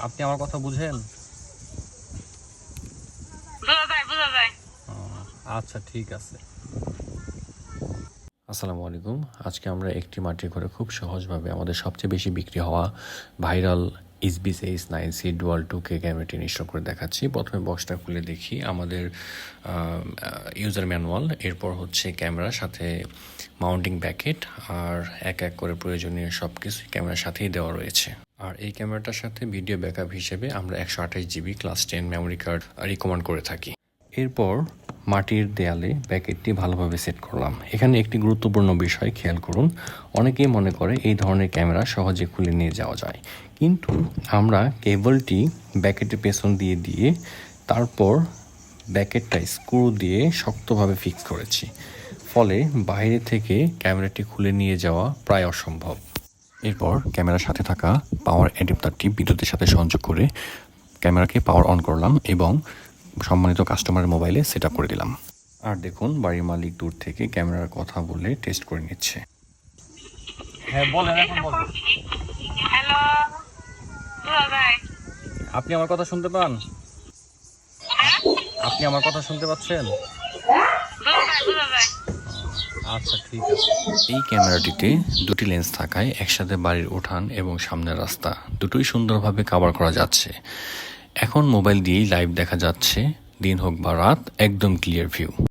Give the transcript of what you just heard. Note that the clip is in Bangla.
আপনি আমার কথা বুঝেন? বোঝা যায়। আচ্ছা ঠিক আছে। আসসালামু আলাইকুম। আজকে আমরা একটি মাটির ঘরে খুব সহজভাবে আমাদের সবচেয়ে বেশি বিক্রি হওয়া ভাইরাল ইসবিস H9C ডুয়াল 2K ক্যামেরাটি ইনস্টল করে দেখাচ্ছি। প্রথমে বক্সটা খুলে দেখি আমাদের ইউজার ম্যানুয়াল, এরপর হচ্ছে ক্যামেরার সাথে মাউন্টিং ব্যাকেট, আর এক এক করে প্রয়োজনীয় সব কিছুই ক্যামেরার সাথেই দেওয়া রয়েছে। আর এই ক্যামেরাটার সাথে ভিডিও ব্যাকআপ হিসেবে আমরা 128 GB class 10 memory card recommend করে থাকি। এরপর মাটির দেয়ালে ব্যাকেটটি ভালোভাবে সেট করলাম। এখানে একটি গুরুত্বপূর্ণ বিষয় খেয়াল করুন। অনেকেই মনে করে এই ধরনের ক্যামেরা সহজে খুলে নিয়ে যাওয়া যায়, কিন্তু আমরা কেবলটি ব্যাকেটের পেছন দিয়ে দিয়ে তারপর ব্যাকেটটা স্ক্রু দিয়ে শক্তভাবে ফিক্স করেছি, ফলে বাইরে থেকে ক্যামেরাটি খুলে নিয়ে যাওয়া প্রায় অসম্ভব। এরপর ক্যামেরার সাথে থাকা পাওয়ার অ্যাডাপ্টারটি বিদ্যুতের সাথে সংযোগ করে ক্যামেরাকে পাওয়ার অন করলাম এবং সম্মানিত কাস্টমারের মোবাইলে সেট আপ করে দিলাম। আর দেখুন, বাড়ির মালিক দূর থেকে ক্যামেরার কথা বলে টেস্ট করে নিচ্ছে। হ্যাঁ বলেন, এখন বলেন। হ্যালো, বোঝা যায়। আপনি আমার কথা শুনতে পান? আপনি আমার কথা শুনতে পাচ্ছেন? বোঝা যায়। আচ্ছা ঠিক আছে। এই ক্যামেরাটিতে দুটি লেন্স থাকায় একসাথে বাড়ির উঠান এবং সামনের রাস্তা দুটোই সুন্দরভাবে কভার করা যাচ্ছে। এখন মোবাইল দিয়েই লাইভ দেখা যাচ্ছে, দিন হোক বা রাত, একদম ক্লিয়ার ভিউ।